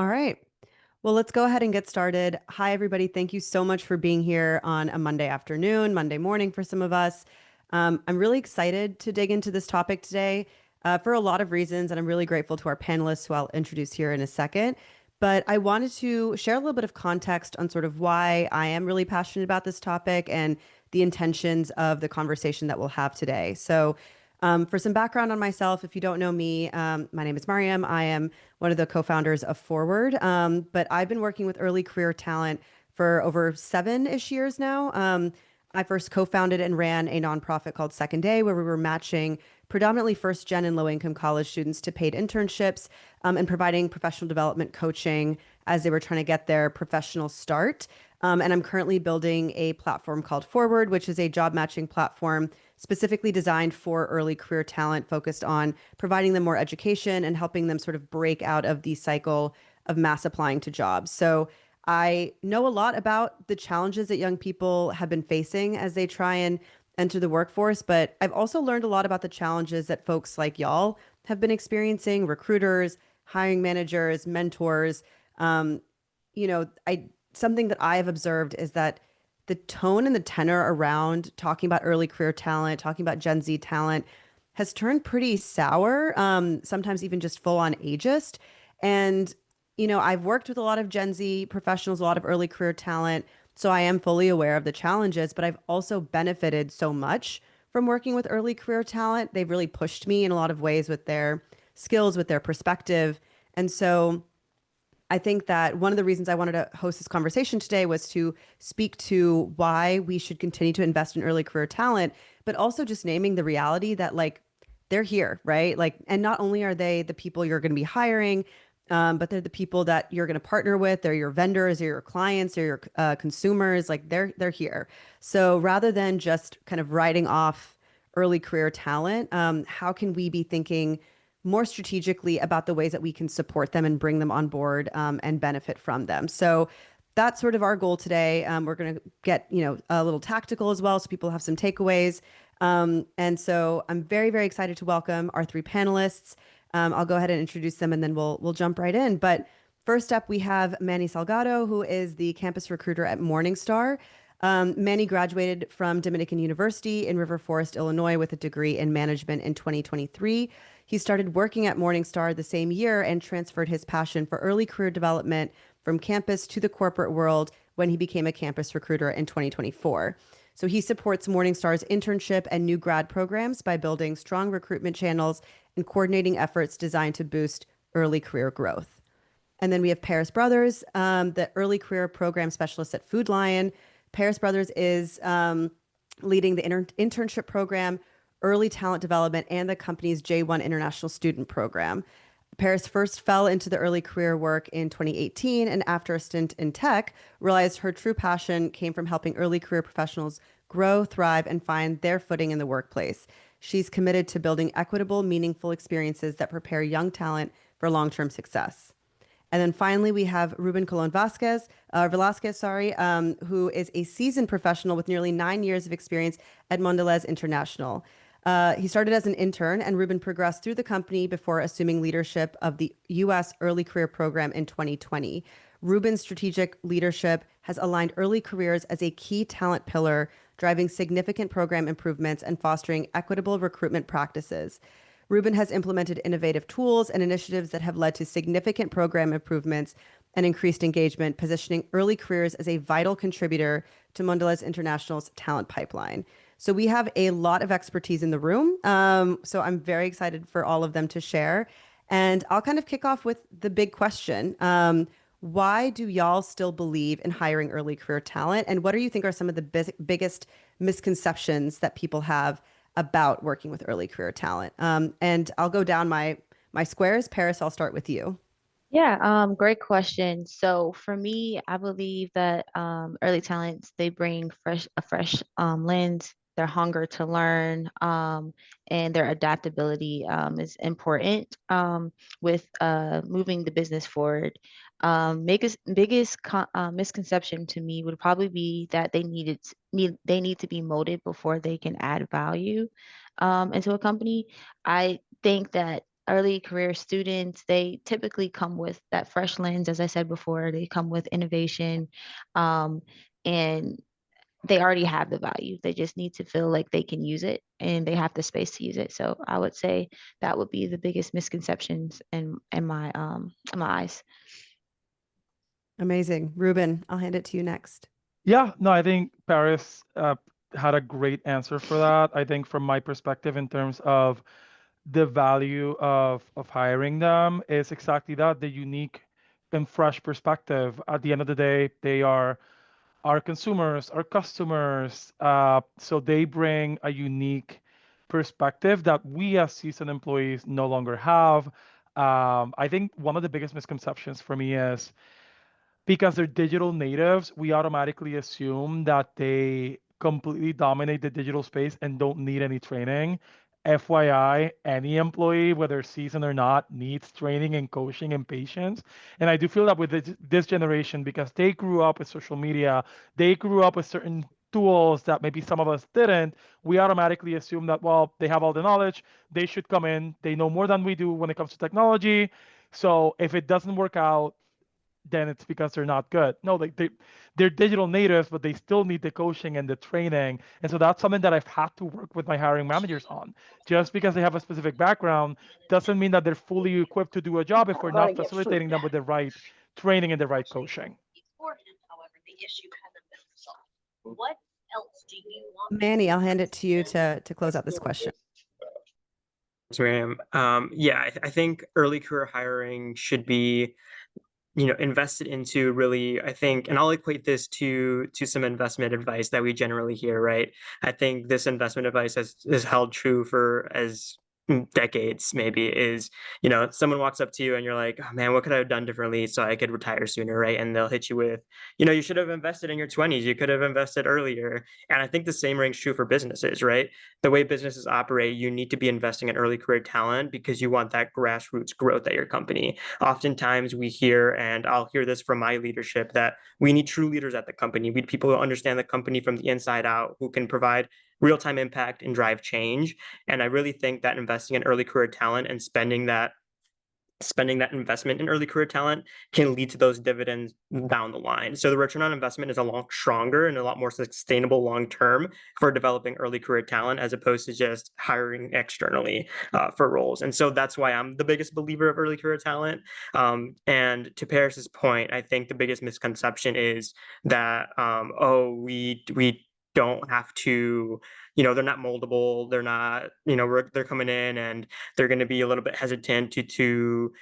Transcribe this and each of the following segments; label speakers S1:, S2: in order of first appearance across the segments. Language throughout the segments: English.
S1: All right. Well, let's go ahead and get started. Hi, everybody. Thank you so much for being here on a Monday afternoon, Monday morning for some of us. I'm really excited to dig into this topic today for a lot of reasons, and I'm really grateful to our panelists who I'll introduce here in a second. But I wanted to share a little bit of context on sort of why I am really passionate about this topic and the intentions of the conversation that we'll have today. For some background on myself, if you don't know me, my name is Mariam. I am one of the co-founders of Forward, but I've been working with early career talent for over 7-ish years now. I first co-founded and ran a nonprofit called Second Day, where we were matching predominantly first gen and low income college students to paid internships and providing professional development coaching as they were trying to get their professional start. And I'm currently building a platform called Forward, which is a job matching platform specifically designed for early career talent, focused on providing them more education and helping them sort of break out of the cycle of mass applying to jobs. So I know a lot about the challenges that young people have been facing as they try and enter the workforce, but I've also learned a lot about the challenges that folks like y'all have been experiencing, recruiters, hiring managers, mentors. Um, I something that I have observed is that the tone and the tenor around talking about early career talent, talking about Gen Z talent, has turned pretty sour, sometimes even just full on ageist. And, I've worked with a lot of Gen Z professionals, a lot of early career talent. So I am fully aware of the challenges, but I've also benefited so much from working with early career talent. They've really pushed me in a lot of ways with their skills, with their perspective. And so I think that one of the reasons I wanted to host this conversation today was to speak to why we should continue to invest in early career talent, but also just naming the reality that they're here, right? And not only are they the people you're going to be hiring, but they're the people that you're going to partner with. They're your vendors, they're your clients, they're your consumers. Like they're here. So rather than just kind of writing off early career talent, how can we be thinking more strategically about the ways that we can support them and bring them on board and benefit from them? So that's sort of our goal today. We're going to get, a little tactical as well, so people have some takeaways. And so I'm very, very excited to welcome our three panelists. I'll go ahead and introduce them, and then we'll jump right in. But first up, we have Manny Salgado, who is the campus recruiter at Morningstar. Manny graduated from Dominican University in River Forest, Illinois, with a degree in management in 2023. He started working at Morningstar the same year and transferred his passion for early career development from campus to the corporate world when he became a campus recruiter in 2024. So he supports Morningstar's internship and new grad programs by building strong recruitment channels and coordinating efforts designed to boost early career growth. And then we have Paris Brothers, the early career program specialist at Food Lion. Paris Brothers is leading the internship program, early talent development, and the company's J1 International Student Program. Paris first fell into the early career work in 2018, and after a stint in tech, realized her true passion came from helping early career professionals grow, thrive, and find their footing in the workplace. She's committed to building equitable, meaningful experiences that prepare young talent for long-term success. And then finally, we have Ruben Colon Velasquez, who is a seasoned professional with nearly 9 years of experience at Mondelez International. He started as an intern, and Ruben progressed through the company before assuming leadership of the U.S. Early Career Program in 2020. Ruben's strategic leadership has aligned early careers as a key talent pillar, driving significant program improvements and fostering equitable recruitment practices. Ruben has implemented innovative tools and initiatives that have led to significant program improvements and increased engagement, positioning early careers as a vital contributor to Mondelez International's talent pipeline. So we have a lot of expertise in the room. So I'm very excited for all of them to share. And I'll kind of kick off with the big question. Why do y'all still believe in hiring early career talent? And what do you think are some of the biggest misconceptions that people have about working with early career talent? And I'll go down my squares. Paris, I'll start with you.
S2: Yeah, great question. So for me, I believe that early talents, they bring a fresh lens, their hunger to learn, and their adaptability is important with moving the business forward. Biggest misconception to me would probably be that they need to be molded before they can add value into a company. I think that early career students, they typically come with that fresh lens, as I said before, they come with innovation, um, and they already have the value. They just need to feel like they can use it and they have the space to use it. So I would say that would be the biggest misconceptions in my eyes.
S1: Amazing. Ruben, I'll hand it to you next.
S3: Yeah, no, I think Paris had a great answer for that. I think from my perspective, in terms of the value of hiring them, is exactly that, the unique and fresh perspective. At the end of the day, they are our consumers, our customers. So they bring a unique perspective that we as seasoned employees no longer have. I think one of the biggest misconceptions for me is because they're digital natives, we automatically assume that they completely dominate the digital space and don't need any training. FYI, any employee, whether seasoned or not, needs training and coaching and patience. And I do feel that with this generation, because they grew up with social media, they grew up with certain tools that maybe some of us didn't, we automatically assume that, well, they have all the knowledge, they should come in, they know more than we do when it comes to technology. So if it doesn't work out, then it's because they're not good. No, like they're digital natives, but they still need the coaching and the training. And so that's something that I've had to work with my hiring managers on. Just because they have a specific background doesn't mean that they're fully equipped to do a job if we're not facilitating them with the right training and the right coaching.
S1: Manny, I'll hand it to you to close out this question.
S4: Miriam. Yeah, I think early career hiring should be, invested into really, I think, and I'll equate this to some investment advice that we generally hear, right? I think this investment advice has held true for as decades maybe is, someone walks up to you and you're like, oh man, what could I have done differently so I could retire sooner, right? And they'll hit you with, you should have invested in your 20s, you could have invested earlier. And I think the same rings true for businesses, right? The way businesses operate, you need to be investing in early career talent because you want that grassroots growth at your company. Oftentimes we hear, and I'll hear this from my leadership, that we need true leaders at the company. We need people who understand the company from the inside out, who can provide real-time impact and drive change. And I really think that investing in early career talent and spending that investment in early career talent can lead to those dividends down the line. So the return on investment is a lot stronger and a lot more sustainable long term for developing early career talent as opposed to just hiring externally for roles. And so that's why I'm the biggest believer of early career talent. And to Paris's point, I think the biggest misconception is that we don't have to, they're not moldable, they're not, they're coming in and they're going to be a little bit hesitant to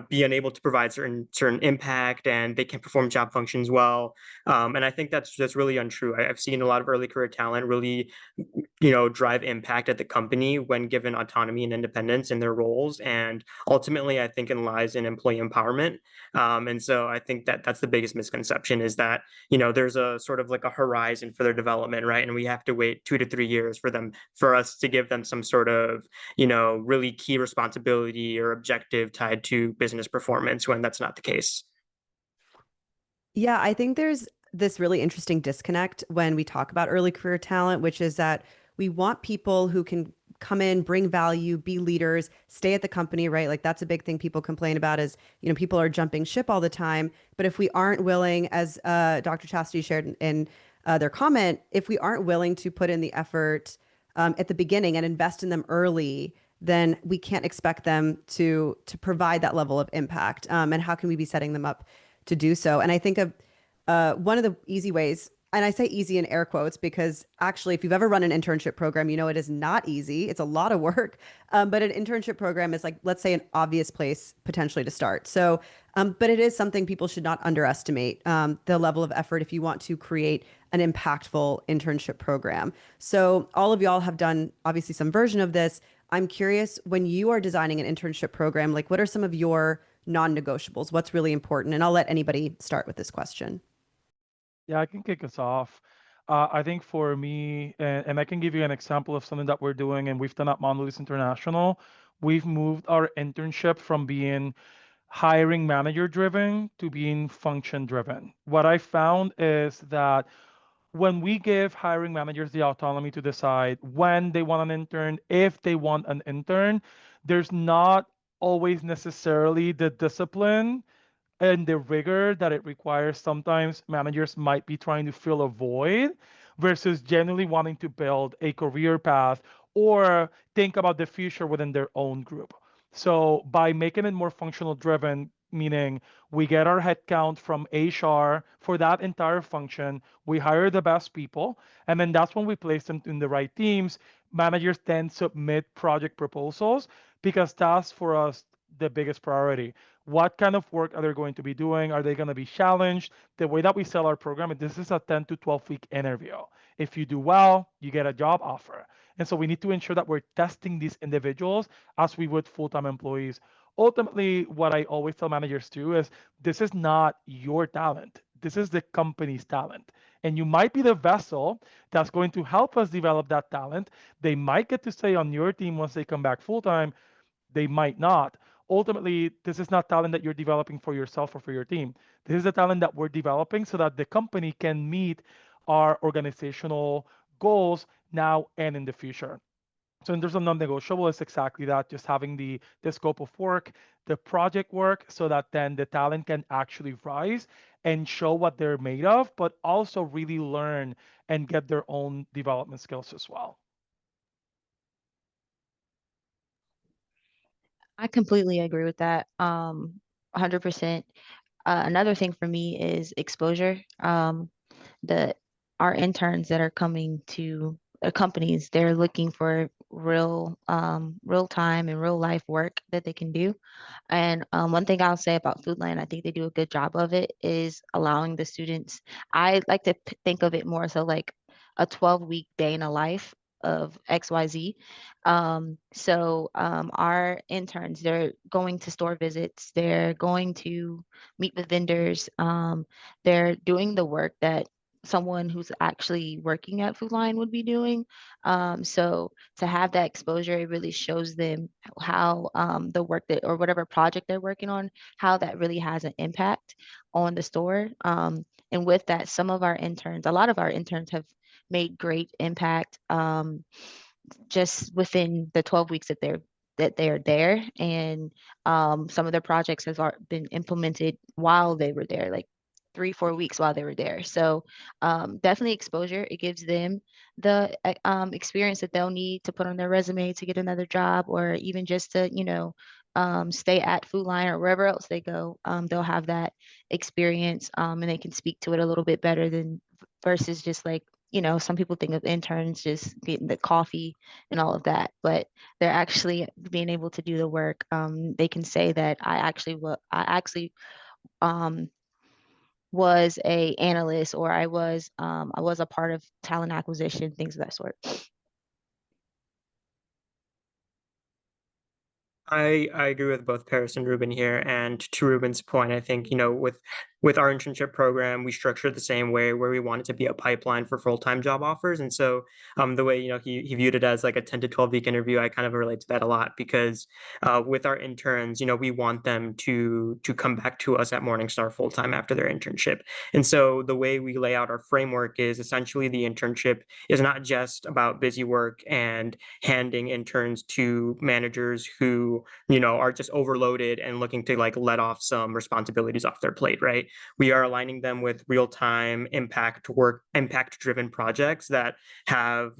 S4: be unable to provide certain impact, and they can perform job functions well. And I think that's really untrue. I've seen a lot of early career talent really, drive impact at the company when given autonomy and independence in their roles. And ultimately, I think it lies in employee empowerment. And so I think that that's the biggest misconception is that, there's a sort of like a horizon for their development, right? And we have to wait 2 to 3 years for us to give them some sort of, really key responsibility or objective tied to business performance when that's not the case.
S1: Yeah, I think there's this really interesting disconnect when we talk about early career talent, which is that we want people who can come in, bring value, be leaders, stay at the company, right? Like that's a big thing people complain about is, people are jumping ship all the time. But if we aren't willing, as Dr. Chastity shared in their comment, if we aren't willing to put in the effort at the beginning and invest in them early, then we can't expect them to provide that level of impact. And how can we be setting them up to do so? And I think of one of the easy ways, and I say easy in air quotes because actually, if you've ever run an internship program, you know it is not easy. It's a lot of work. But an internship program is like, let's say, an obvious place potentially to start. So, but it is something people should not underestimate the level of effort if you want to create an impactful internship program. So, all of y'all have done obviously some version of this. I'm curious, when you are designing an internship program, like what are some of your non-negotiables? What's really important? And I'll let anybody start with this question.
S3: Yeah, I can kick us off. I think for me, and I can give you an example of something that we're doing, and we've done at Mondelez International. We've moved our internship from being hiring manager driven to being function driven. What I found is that when we give hiring managers the autonomy to decide when they want an intern, if they want an intern, there's not always necessarily the discipline and the rigor that it requires. Sometimes managers might be trying to fill a void versus genuinely wanting to build a career path or think about the future within their own group. So by making it more functional driven, meaning we get our headcount from HR for that entire function, we hire the best people, and then that's when we place them in the right teams. Managers then submit project proposals because that's for us the biggest priority. What kind of work are they going to be doing? Are they going to be challenged? The way that we sell our program, this is a 10 to 12 week interview. If you do well, you get a job offer. And so we need to ensure that we're testing these individuals as we would full-time employees. Ultimately, what I always tell managers too is this is not your talent. This is the company's talent. And you might be the vessel that's going to help us develop that talent. They might get to stay on your team once they come back full time, they might not. Ultimately, this is not talent that you're developing for yourself or for your team. This is the talent that we're developing so that the company can meet our organizational goals now and in the future. So in terms of non-negotiable, it's exactly that, just having the scope of work, the project work, so that then the talent can actually rise and show what they're made of, but also really learn and get their own development skills as well.
S2: I completely agree with that. 100%. Another thing for me is exposure. The Our interns that are coming to companies, they're looking for real time and real life work that they can do. And one thing I'll say about Foodland, I think they do a good job of it, is allowing the students. I like to think of it more so like a 12-week day in a life of XYZ. Our interns, they're going to store visits, they're going to meet with vendors, they're doing the work that someone who's actually working at Food Lion would be doing. So to have that exposure, it really shows them how the work that or whatever project they're working on, how that really has an impact on the store. And with that, a lot of our interns have made great impact just within the 12 weeks that they're there. And some of their projects have been implemented while they were there, like 3-4 weeks while they were there. So definitely exposure. It gives them the experience that they'll need to put on their resume to get another job, or even just to, stay at Food Lion or wherever else they go. They'll have that experience, and they can speak to it a little bit better than versus just like, some people think of interns just getting the coffee and all of that, but they're actually being able to do the work. They can say that I actually um, was a analyst, or I was a part of talent acquisition, things of that sort.
S4: I agree with both Paris and Ruben here. And to Ruben's point, I think, with our internship program, we structured the same way where we want it to be a pipeline for full-time job offers. And so the way, he viewed it as like a 10 to 12 week interview, I kind of relate to that a lot because with our interns, we want them to come back to us at Morningstar full-time after their internship. And so the way we lay out our framework is essentially the internship is not just about busy work and handing interns to managers who are just overloaded and looking to like let off some responsibilities off their plate, right? We are aligning them with real-time impact driven projects that have,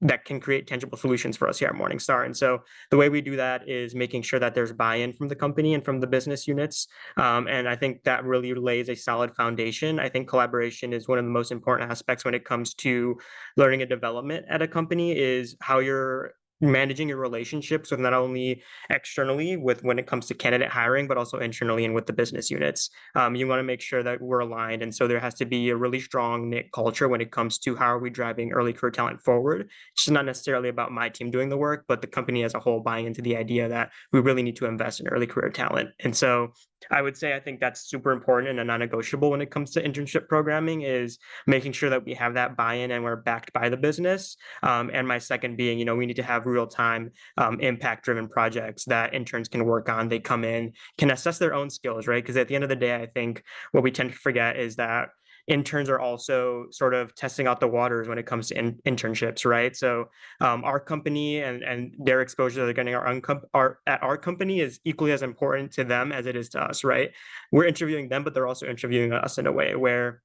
S4: that can create tangible solutions for us here at Morningstar. And so the way we do that is making sure that there's buy-in from the company and from the business units. And I think that really lays a solid foundation. I think collaboration is one of the most important aspects when it comes to learning and development at a company, is how you're managing your relationships with not only externally with when it comes to candidate hiring, but also internally and with the business units. You want to make sure that we're aligned. And so there has to be a really strong knit culture when it comes to how are we driving early career talent forward. It's not necessarily about my team doing the work, but the company as a whole buying into the idea that we really need to invest in early career talent. And so I would say I think that's super important and a non-negotiable when it comes to internship programming, is making sure that we have that buy-in and we're backed by the business. And my second being, we need to have real-time impact-driven projects that interns can work on. They come in, can assess their own skills, right? Because at the end of the day, I think what we tend to forget is that interns are also sort of testing out the waters when it comes to internships, right? So our company and their exposure they're getting at our company is equally as important to them as it is to us, right? We're interviewing them, but they're also interviewing us in a way where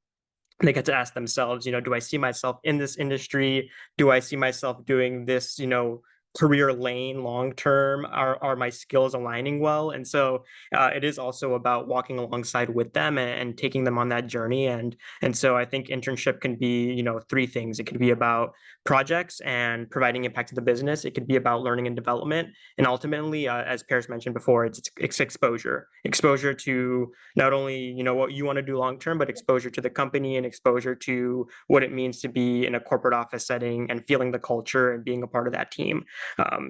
S4: they get to ask themselves, do I see myself in this industry? Do I see myself doing this, career lane long term? Are my skills aligning well? And so it is also about walking alongside with them and taking them on that journey. And so I think internship can be, three things. It could be about projects and providing impact to the business. It could be about learning and development, and ultimately, as Paris mentioned before, it's exposure to not only what you want to do long term, but exposure to the company and exposure to what it means to be in a corporate office setting and feeling the culture and being a part of that team.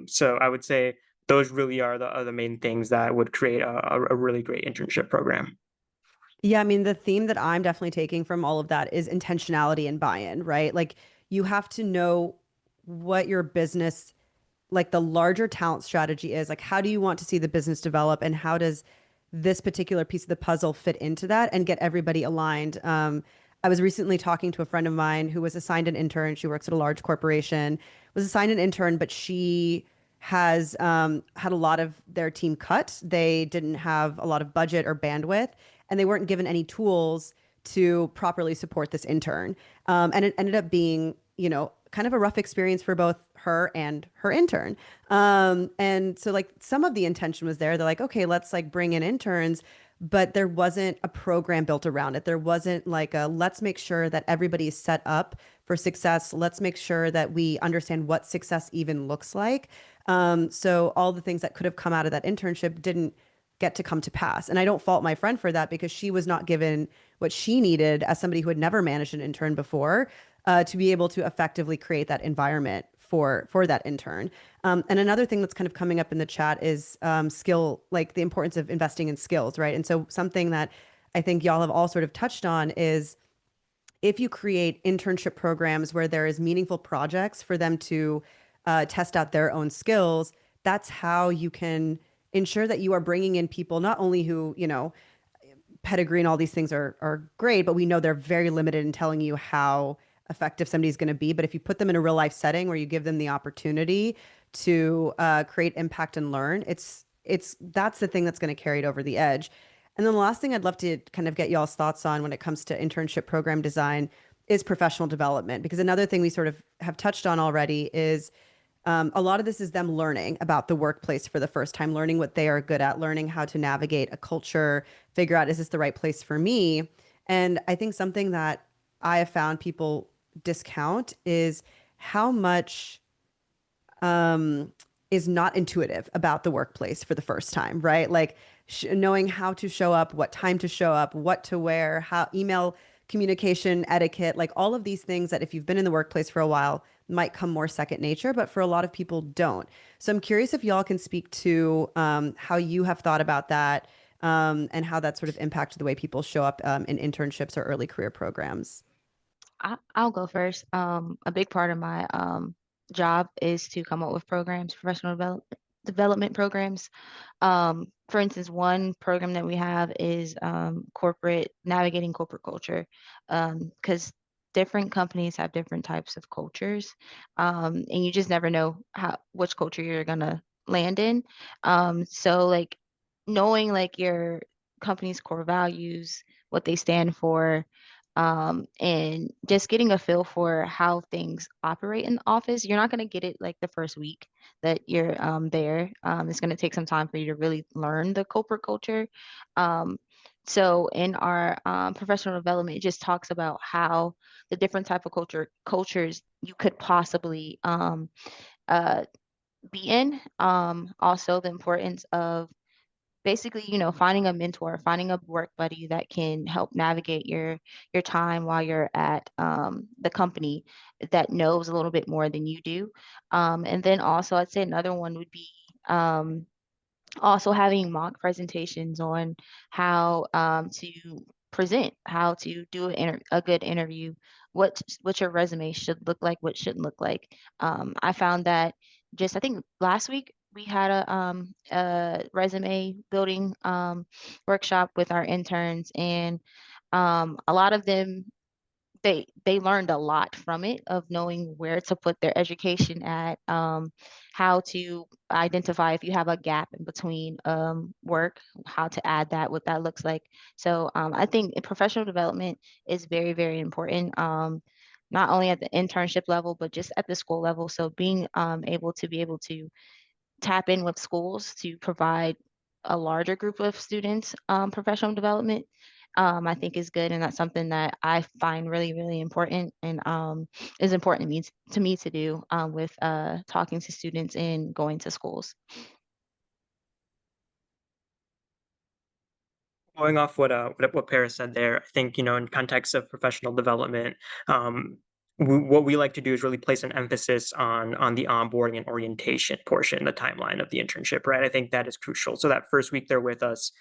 S4: So I would say those really are the main things that would create a really great internship program.
S1: Yeah, I mean, the theme that I'm definitely taking from all of that is intentionality and buy-in, right? Like you have to know what your business, like the larger talent strategy is. Like, how do you want to see the business develop, and how does this particular piece of the puzzle fit into that and get everybody aligned? I was recently talking to a friend of mine who was assigned an intern. She works at a large corporation, was assigned an intern, but she has had a lot of their team cut. They didn't have a lot of budget or bandwidth, and they weren't given any tools to properly support this intern. And it ended up being, kind of a rough experience for both her and her intern. And so like some of the intention was there. They're like, okay, let's like bring in interns, but there wasn't a program built around it. There wasn't like let's make sure that everybody is set up for success. Let's make sure that we understand what success even looks like. So all the things that could have come out of that internship didn't get to come to pass. And I don't fault my friend for that, because she was not given what she needed as somebody who had never managed an intern before, to be able to effectively create that environment for that intern. And another thing that's kind of coming up in the chat is like the importance of investing in skills, right? And so something that I think y'all have all sort of touched on is if you create internship programs where there is meaningful projects for them to test out their own skills, that's how you can ensure that you are bringing in people not only who, pedigree and all these things are great, but we know they're very limited in telling you how effective somebody's going to be. But if you put them in a real life setting where you give them the opportunity to create impact and learn, that's the thing that's going to carry it over the edge. And then the last thing I'd love to kind of get y'all's thoughts on when it comes to internship program design is professional development, because another thing we sort of have touched on already is a lot of this is them learning about the workplace for the first time, learning what they are good at, learning how to navigate a culture, figure out, is this the right place for me? And I think something that I have found people discount is how much is not intuitive about the workplace for the first time, right? Like knowing how to show up, what time to show up, what to wear, how email communication etiquette, like all of these things that if you've been in the workplace for a while might come more second nature, but for a lot of people don't. So I'm curious if y'all can speak to how you have thought about that, and how that sort of impacted the way people show up in internships or early career programs.
S2: I'll go first. A big part of my job is to come up with programs, professional development programs. For instance, one program that we have is navigating corporate culture, because different companies have different types of cultures, and you just never know which culture you're gonna land in. So like knowing like your company's core values, what they stand for, and just getting a feel for how things operate in the office. You're not going to get it like the first week that you're there. It's going to take some time for you to really learn the corporate culture. So in our professional development, it just talks about how the different type of cultures you could possibly uh, be in. Also, the importance of basically, finding a mentor, finding a work buddy that can help navigate your time while you're at the company, that knows a little bit more than you do. And then also, I'd say another one would be also having mock presentations on how to present, how to do a good interview, what your resume should look like, what shouldn't look like. I found that I think last week we had a resume building workshop with our interns, and a lot of them they learned a lot from it, of knowing where to put their education at, how to identify if you have a gap in between work, how to add that, what that looks like. So I think professional development is very, very important. Not only at the internship level, but just at the school level. So being able to tap in with schools to provide a larger group of students professional development, I think is good. And that's something that I find really, really important, and is important to me to do with talking to students and going to schools.
S4: Going off what Paris said there, I think, in context of professional development, what we like to do is really place an emphasis on the onboarding and orientation portion, the timeline of the internship, right? I think that is crucial. So that first week they're with us,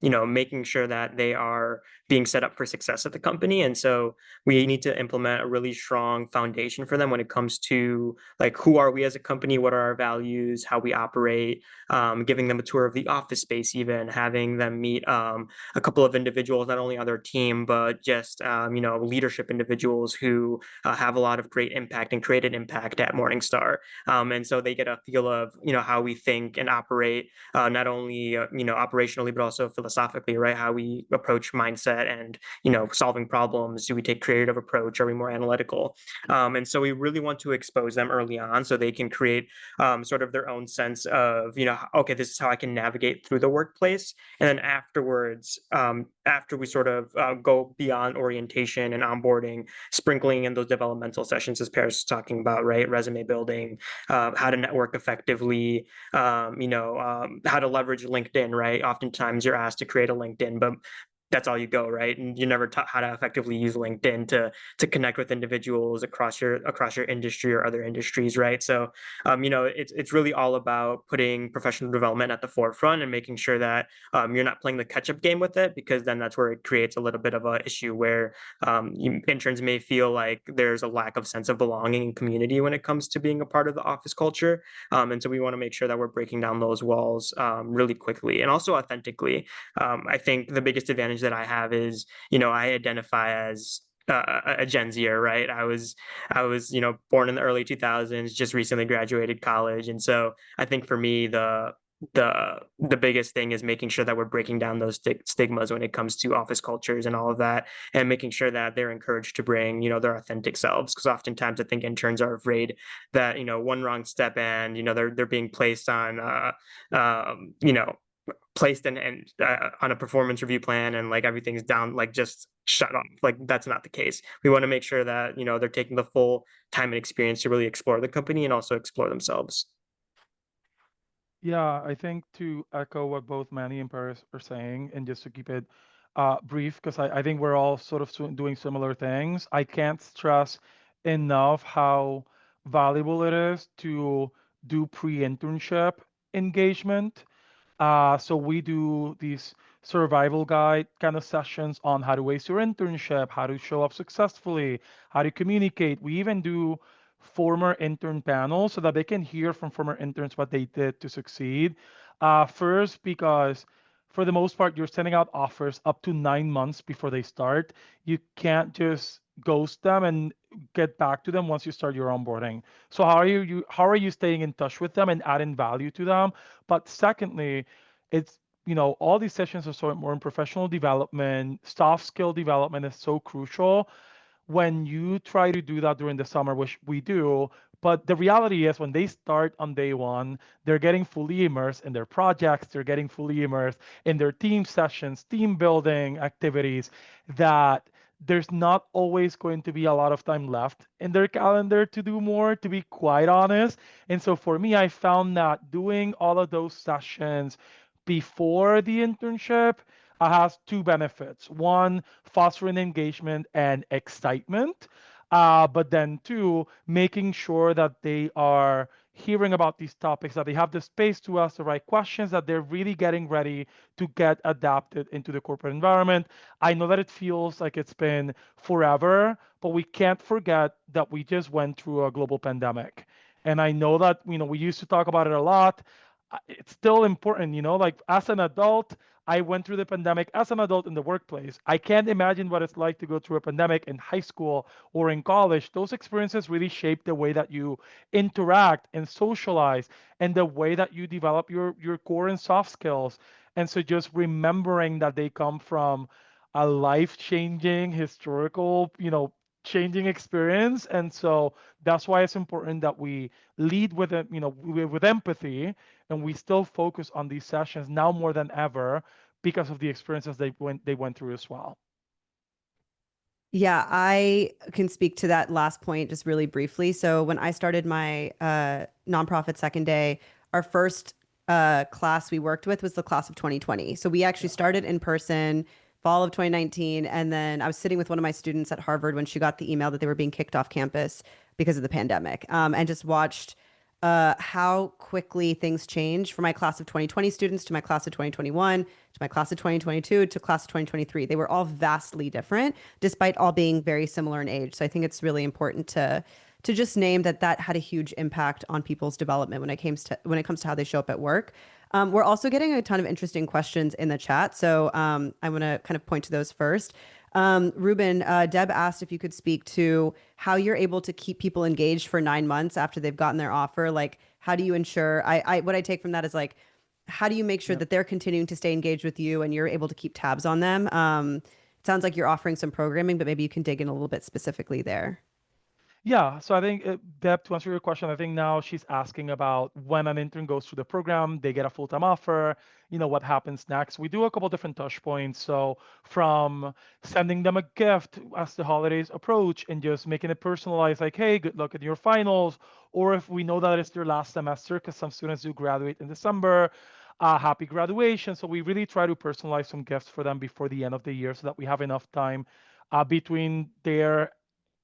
S4: making sure that they are being set up for success at the company. And so we need to implement a really strong foundation for them when it comes to, like, who are we as a company, what are our values, how we operate, giving them a tour of the office space, even having them meet a couple of individuals, not only on their team, but just leadership individuals who have a lot of great impact and created impact at Morningstar. And so they get a feel of how we think and operate, not only operationally but also philosophically, right? How we approach mindset and solving problems. Do we take creative approach? Are we more analytical? And so we really want to expose them early on so they can create sort of their own sense of okay, this is how I can navigate through the workplace. And then afterwards, after we sort of go beyond orientation and onboarding, sprinkling in those developmental sessions, as Paris was talking about, right? Resume building, how to network effectively, how to leverage LinkedIn, right? Oftentimes you're asked to create a LinkedIn, but that's all you go, right? And you're never taught how to effectively use LinkedIn to connect with individuals across your industry or other industries, right? So, it's really all about putting professional development at the forefront and making sure that you're not playing the catch-up game with it, because then that's where it creates a little bit of an issue where interns may feel like there's a lack of sense of belonging and community when it comes to being a part of the office culture. And so we want to make sure that we're breaking down those walls really quickly and also authentically. I think the biggest advantage that I have is, I identify as a Gen Zer, right? I was born in the early 2000s, just recently graduated college, and so I think for me the biggest thing is making sure that we're breaking down those stigmas when it comes to office cultures and all of that, and making sure that they're encouraged to bring their authentic selves, because oftentimes I think interns are afraid that one wrong step and they're being placed on placed in and on a performance review plan, and like everything's down, like just shut off. Like that's not the case. We want to make sure that they're taking the full time and experience to really explore the company and also explore themselves.
S3: Yeah, I think to echo what both Manny and Paris are saying, and just to keep it brief, because I think we're all sort of doing similar things. I can't stress enough how valuable it is to do pre-internship engagement. So we do these survival guide kind of sessions on how to waste your internship, how to show up successfully, how to communicate. We even do former intern panels so that they can hear from former interns what they did to succeed. First, because for the most part, you're sending out offers up to 9 months before they start. You can't just ghost them and get back to them once you start your onboarding. So how are you staying in touch with them and adding value to them? But secondly, it's all these sessions are so important. Professional development, soft skill development is so crucial when you try to do that during the summer, which we do. But the reality is, when they start on day one, they're getting fully immersed in their projects, they're getting fully immersed in their team sessions, team building activities, that there's not always going to be a lot of time left in their calendar to do more, to be quite honest. And so for me, I found that doing all of those sessions before the internship has two benefits. One, fostering engagement and excitement. But then two, making sure that they are hearing about these topics, that they have the space to ask the right questions, that they're really getting ready to get adapted into the corporate environment. I know that it feels like it's been forever, but we can't forget that we just went through a global pandemic. And I know that we used to talk about it a lot. it's still important, like as an adult, I went through the pandemic as an adult in the workplace. I can't imagine what it's like to go through a pandemic in high school or in college. Those experiences really shape the way that you interact and socialize and the way that you develop your core and soft skills. And so just remembering that they come from a life-changing, historical, changing experience. And so that's why it's important that we lead with it, with empathy, and we still focus on these sessions now more than ever because of the experiences they went through as well.
S1: Yeah, I can speak to that last point just really briefly. So when I started my nonprofit second day, our first class we worked with was the class of 2020. So we actually started in person fall of 2019, and then I was sitting with one of my students at Harvard when she got the email that they were being kicked off campus because of the pandemic, and just watched how quickly things changed for my class of 2020 students to my class of 2021 to my class of 2022 to class of 2023. They were all vastly different, despite all being very similar in age. So I think it's really important to just name that that had a huge impact on people's development when it comes to how they show up at work. We're also getting a ton of interesting questions in the chat, so I want to kind of point to those first. Ruben, Deb asked if you could speak to how you're able to keep people engaged for 9 months after they've gotten their offer. Like, how do you ensure? What I take from that is like, how do you make sure
S3: Yep.
S1: that they're continuing to stay engaged with you and you're able to keep tabs on them? It sounds like you're offering some programming, but maybe you can dig in a little bit specifically there.
S3: Yeah, so I think, Deb, to answer your question, I think now she's asking about when an intern goes through the program, they get a full-time offer, what happens next. We do a couple different touch points. So from sending them a gift as the holidays approach and just making it personalized, like, hey, good luck in your finals, or if we know that it's their last semester, because some students do graduate in December, happy graduation. So we really try to personalize some gifts for them before the end of the year so that we have enough time between their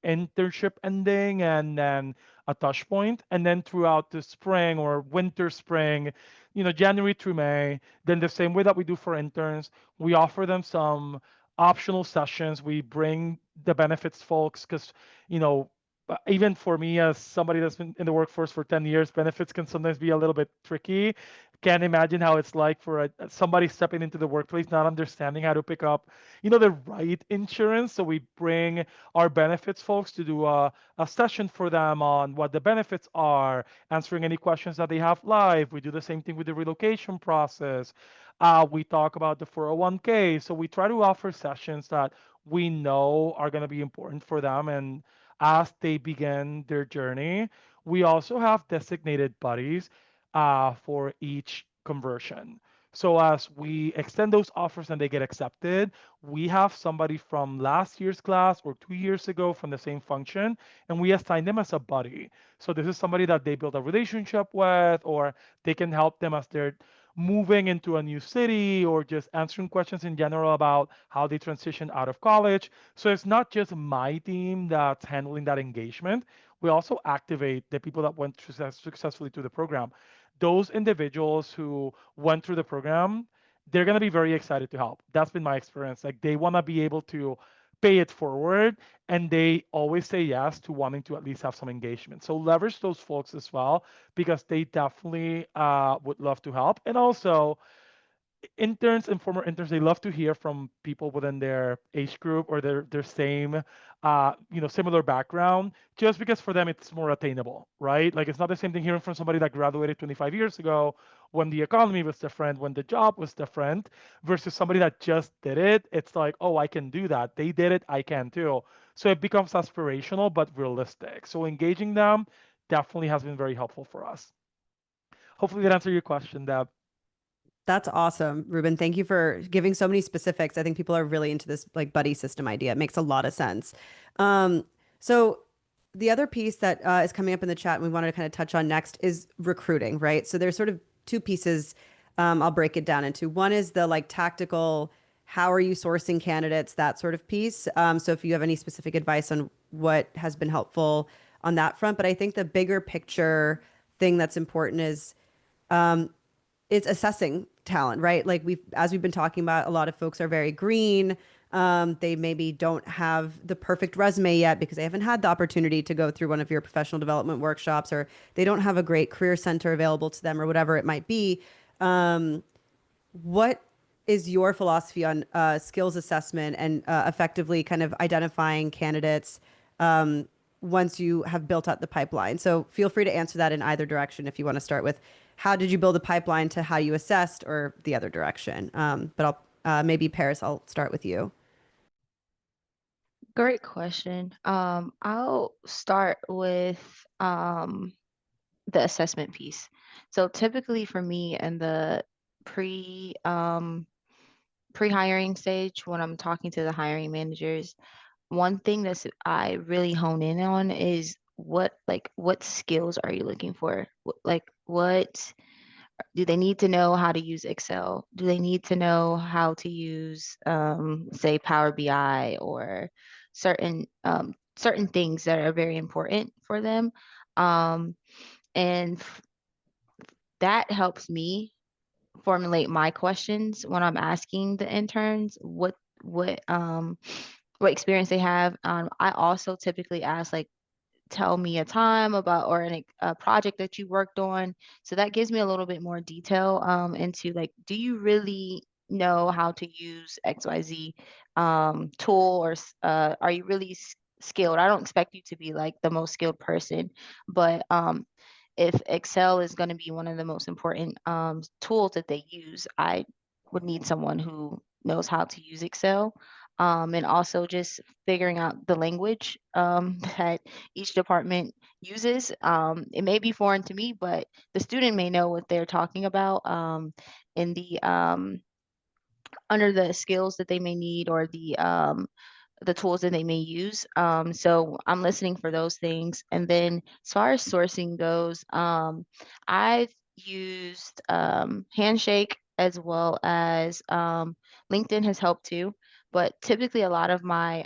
S3: internship ending and then a touch point, and then throughout the spring or winter spring, January through May, then the same way that we do for interns, we offer them some optional sessions. We bring the benefits folks because, you know even for me as somebody that's been in the workforce for 10 years, benefits can sometimes be a little bit tricky. Can't imagine how it's like for somebody stepping into the workplace not understanding how to pick up the right insurance. So we bring our benefits folks to do a session for them on what the benefits are, answering any questions that they have live. We do the same thing with the relocation process. We talk about the 401k. So we try to offer sessions that we know are going to be important for them. And as they begin their journey, we also have designated buddies for each conversion. So as we extend those offers and they get accepted, we have somebody from last year's class or 2 years ago from the same function, and we assign them as a buddy. So this is somebody that they build a relationship with, or they can help them as they're moving into a new city, or just answering questions in general about how they transition out of college. So it's not just my team that's handling that engagement. We also activate the people that went successfully through the program. Those individuals who went through the program, they're going to be very excited to help. That's been my experience. Like, they want to be able to pay it forward, and they always say yes to wanting to at least have some engagement. So leverage those folks as well, because they definitely would love to help. And also, interns and former interns, they love to hear from people within their age group or their same similar background, just because for them it's more attainable, right? Like, it's not the same thing hearing from somebody that graduated 25 years ago when the economy was different, when the job was different, versus somebody that just did it. It's like, oh, I can do that, they did it, I can too. So it becomes aspirational but realistic. So engaging them definitely has been very helpful for us. Hopefully that answered your question, Deb.
S1: That's awesome, Ruben. Thank you for giving so many specifics. I think people are really into this like buddy system idea. It makes a lot of sense. So the other piece that is coming up in the chat and we wanted to kind of touch on next is recruiting, right? So there's sort of two pieces. I'll break it down into. One is the like tactical, how are you sourcing candidates, that sort of piece. So if you have any specific advice on what has been helpful on that front, but I think the bigger picture thing that's important is it's assessing talent, right? Like as we've been talking about, a lot of folks are very green. They maybe don't have the perfect resume yet because they haven't had the opportunity to go through one of your professional development workshops, or they don't have a great career center available to them, or whatever it might be. What is your philosophy on skills assessment and effectively kind of identifying candidates once you have built up the pipeline? So feel free to answer that in either direction if you want to start with how did you build a pipeline to how you assessed, or the other direction. But maybe Paris, I'll start with you.
S2: Great question. I'll start with the assessment piece. So typically for me in the pre-hiring stage, when I'm talking to the hiring managers, one thing that's I really hone in on is what skills are you looking for? What do they need to know how to use Excel? Do they need to know how to use, say, Power BI, or certain things that are very important for them? Um, and that helps me formulate my questions when I'm asking the interns what experience they have. I also typically ask, like, tell me a time about, or a project that you worked on. So that gives me a little bit more detail into, like, do you really know how to use XYZ tool, or are you really skilled? I don't expect you to be like the most skilled person, but if Excel is going to be one of the most important tools that they use, I would need someone who knows how to use Excel. And also just figuring out the language that each department uses. It may be foreign to me, but the student may know what they're talking about in the under the skills that they may need, or the tools that they may use. So I'm listening for those things. And then as far as sourcing goes, I've used Handshake, as well as LinkedIn has helped too. But typically, a lot of my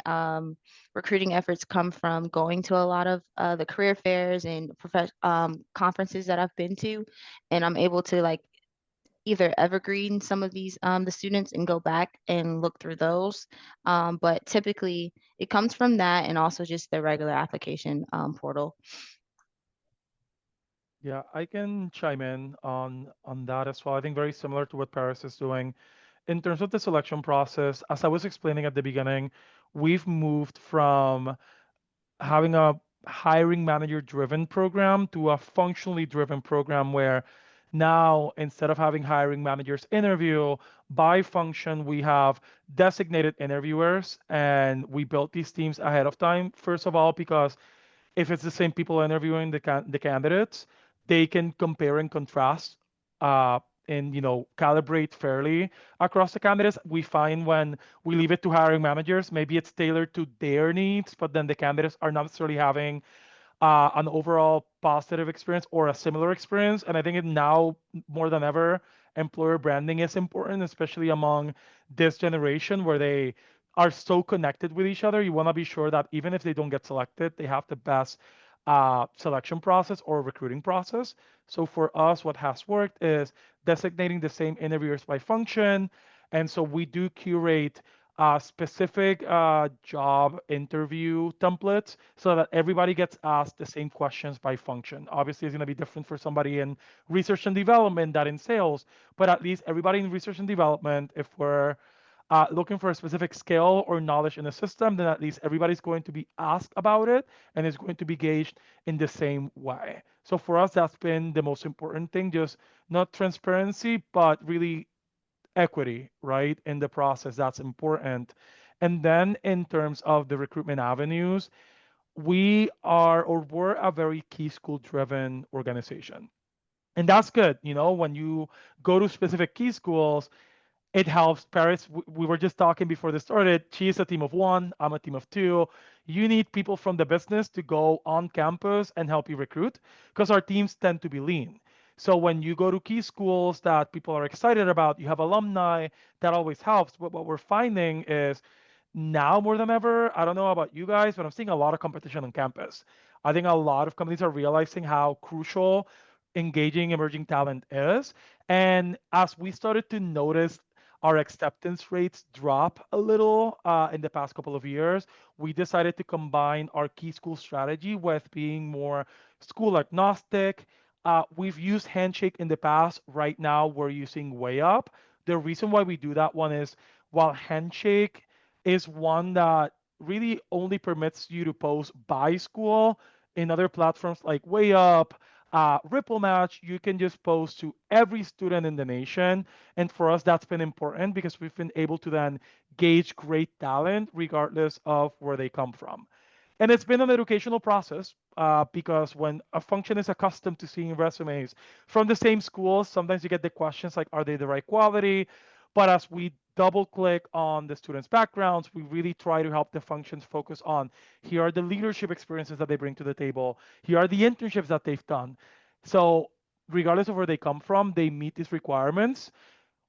S2: recruiting efforts come from going to a lot of the career fairs and conferences that I've been to, and I'm able to, like, either evergreen some of these the students and go back and look through those. But typically it comes from that, and also just the regular application portal.
S3: Yeah, I can chime in on that as well. I think very similar to what Paris is doing. In terms of the selection process, as I was explaining at the beginning, we've moved from having a hiring manager driven program to a functionally driven program, where now instead of having hiring managers interview by function, we have designated interviewers, and we built these teams ahead of time. First of all, because if it's the same people interviewing the candidates, they can compare and contrast uh, and calibrate fairly across the candidates. We find when we leave it to hiring managers, maybe it's tailored to their needs, but then the candidates are not necessarily having an overall positive experience or a similar experience. And I think it now more than ever, employer branding is important, especially among this generation where they are so connected with each other. You want to be sure that even if they don't get selected, they have the best selection process or recruiting process. So for us, what has worked is designating the same interviewers by function. And so we do curate specific job interview templates so that everybody gets asked the same questions by function. Obviously, it's going to be different for somebody in research and development than in sales, but at least everybody in research and development, if we're looking for a specific skill or knowledge in the system, then at least everybody's going to be asked about it and is going to be gauged in the same way. So for us, that's been the most important thing, just not transparency, but really equity, right, in the process. That's important. And then in terms of the recruitment avenues, we're a very key school driven organization. And that's good. When you go to specific key schools, it helps. Paris, we were just talking before this started. She is a team of one, I'm a team of two. You need people from the business to go on campus and help you recruit, because our teams tend to be lean. So when you go to key schools that people are excited about, you have alumni, that always helps. But what we're finding is now more than ever, I don't know about you guys, but I'm seeing a lot of competition on campus. I think a lot of companies are realizing how crucial engaging emerging talent is. And as we started to notice our acceptance rates drop a little in the past couple of years, we decided to combine our key school strategy with being more school agnostic. We've used Handshake in the past. Right now, we're using Way Up. The reason why we do that one is while Handshake is one that really only permits you to post by school, in other platforms like Way Up, Ripple Match, you can just post to every student in the nation. And for us, that's been important because we've been able to then gauge great talent regardless of where they come from. And it's been an educational process because when a function is accustomed to seeing resumes from the same schools, sometimes you get the questions like, are they the right quality? But as we double click on the students' backgrounds, we really try to help the functions focus on here are the leadership experiences that they bring to the table, here are the internships that they've done. So, regardless of where they come from, they meet these requirements.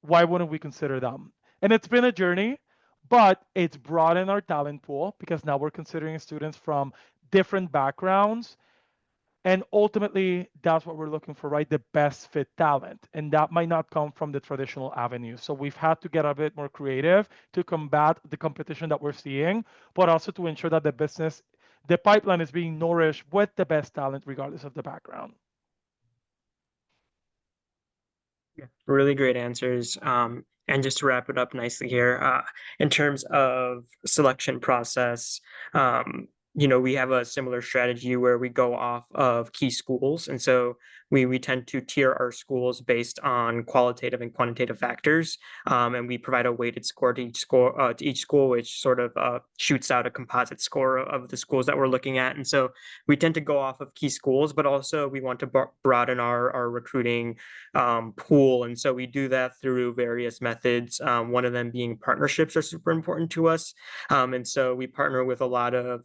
S3: Why wouldn't we consider them? And it's been a journey, but it's broadened our talent pool because now we're considering students from different backgrounds. And ultimately, that's what we're looking for, right? The best fit talent. And that might not come from the traditional avenue. So we've had to get a bit more creative to combat the competition that we're seeing, but also to ensure that the pipeline is being nourished with the best talent, regardless of the background.
S4: Yeah, really great answers. And just to wrap it up nicely here, in terms of selection process, we have a similar strategy where we go off of key schools. And so we tend to tier our schools based on qualitative and quantitative factors. And we provide a weighted score to each school, which sort of shoots out a composite score of the schools that we're looking at. And so we tend to go off of key schools, but also we want to broaden our recruiting pool. And so we do that through various methods. One of them being partnerships are super important to us. And so we partner with a lot of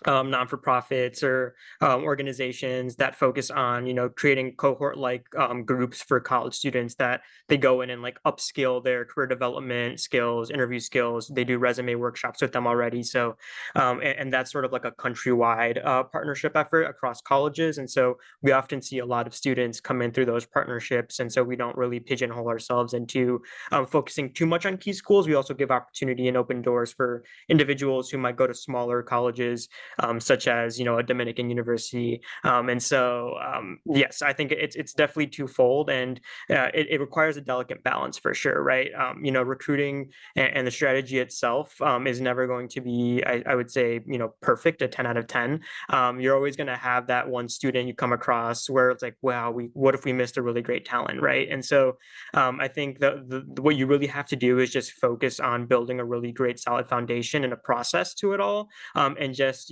S4: non-for-profits or organizations that focus on creating cohort-like groups for college students that they go in and like upskill their career development skills, interview skills. They do resume workshops with them already. So and that's sort of like a countrywide partnership effort across colleges. And so we often see a lot of students come in through those partnerships. And so we don't really pigeonhole ourselves into focusing too much on key schools. We also give opportunity and open doors for individuals who might go to smaller colleges, such as a Dominican University. And so yes, I think it's definitely twofold, and it requires a delicate balance for sure, right? Recruiting and the strategy itself is never going to be, I would say, perfect, a 10 out of 10. You're always going to have that one student you come across where it's like, wow, what if we missed a really great talent, right? And so I think what you really have to do is just focus on building a really great solid foundation and a process to it all, and just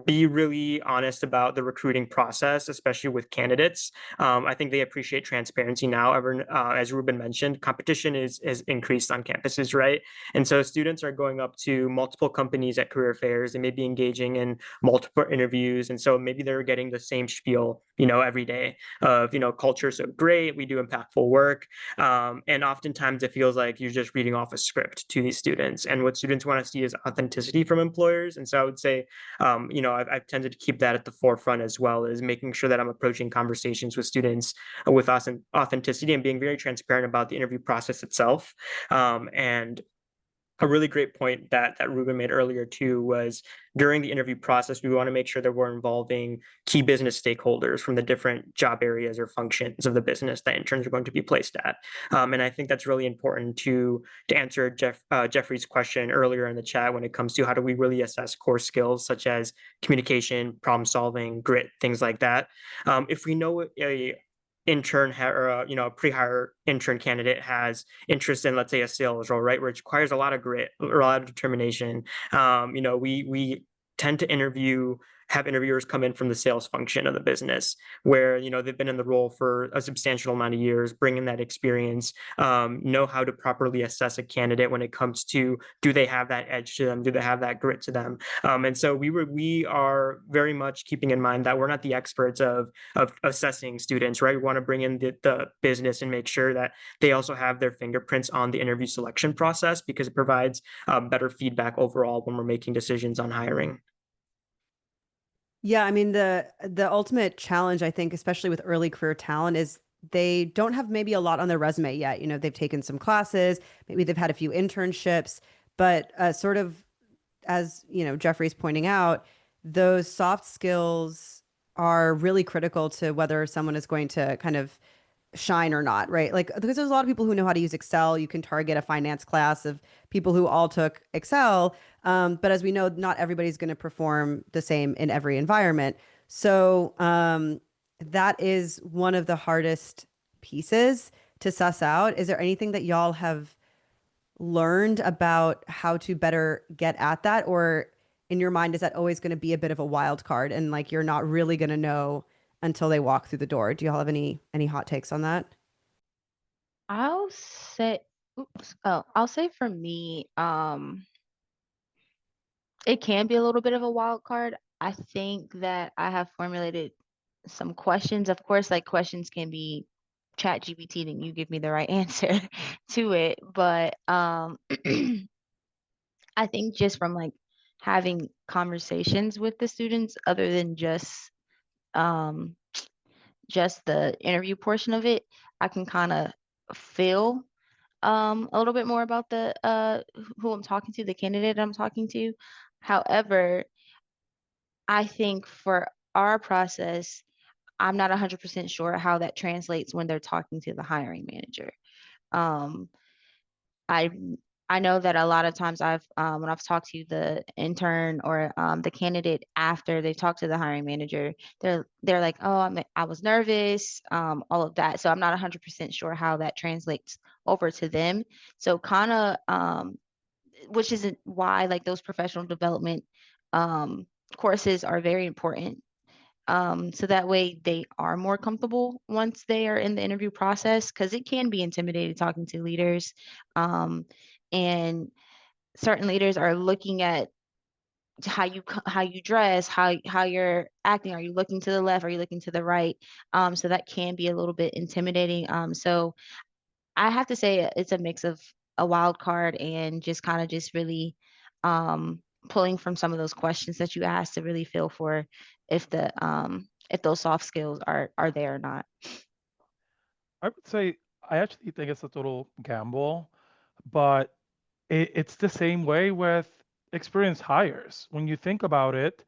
S4: be really honest about the recruiting process, especially with candidates. I think they appreciate transparency now. As Ruben mentioned, competition is increased on campuses, right? And so students are going up to multiple companies at career fairs. They may be engaging in multiple interviews, and so maybe they're getting the same spiel, every day of culture so great, we do impactful work, and oftentimes it feels like you're just reading off a script to these students. And what students want to see is authenticity from employers. And so I would say, I've tended to keep that at the forefront as well, as making sure that I'm approaching conversations with students with authenticity and being very transparent about the interview process itself. And a really great point that Ruben made earlier too was during the interview process, we want to make sure that we're involving key business stakeholders from the different job areas or functions of the business that interns are going to be placed at. And I think that's really important to answer Jeffrey's question earlier in the chat when it comes to how do we really assess core skills such as communication, problem solving, grit, things like that. If we know a intern or a pre-hire intern candidate has interest in, let's say, a sales role, right, which requires a lot of grit or a lot of determination, we tend to have interviewers come in from the sales function of the business where they've been in the role for a substantial amount of years, bringing that experience, know how to properly assess a candidate when it comes to, do they have that edge to them, do they have that grit to them. And so we are very much keeping in mind that we're not the experts of assessing students, right? We want to bring in the business and make sure that they also have their fingerprints on the interview selection process, because it provides better feedback overall when we're making decisions on hiring.
S1: Yeah, I mean the ultimate challenge, I think, especially with early career talent, is they don't have maybe a lot on their resume yet. You know, they've taken some classes, maybe they've had a few internships, but sort of as you know, Jeffrey's pointing out, those soft skills are really critical to whether someone is going to kind of shine or not, right? Like, because there's a lot of people who know how to use Excel. You can target a finance class of people who all took Excel. But as we know, not everybody's going to perform the same in every environment. So that is one of the hardest pieces to suss out. Is there anything that y'all have learned about how to better get at that? Or in your mind, is that always going to be a bit of a wild card and like you're not really going to know until they walk through the door? Do y'all have any hot takes on that?
S2: I'll say, I'll say for me, it can be a little bit of a wild card. I think that I have formulated some questions. Of course, like questions can be chat GPT and you give me the right answer to it. But I think just from like having conversations with the students other than um just the interview portion of it, I can kind of feel a little bit more about the who I'm talking to, the candidate I'm talking to. However, I think for our process, I'm not 100% sure how that translates when they're talking to the hiring manager. Um, I I know that a lot of times when I've talked to the intern or the candidate after they've talked to the hiring manager, they're like, oh, I was nervous, all of that. So I'm not 100% sure how that translates over to them. So kind of which isn't why like those professional development courses are very important. So that way they are more comfortable once they are in the interview process, because it can be intimidating talking to leaders. And certain leaders are looking at how you dress, how you're acting. Are you looking to the left? Are you looking to the right? So that can be a little bit intimidating. So I have to say it's a mix of a wild card and just kind of just really pulling from some of those questions that you asked to really feel for if those soft skills are there or not.
S3: I would say I actually think it's a total gamble, but it's the same way with experienced hires. When you think about it,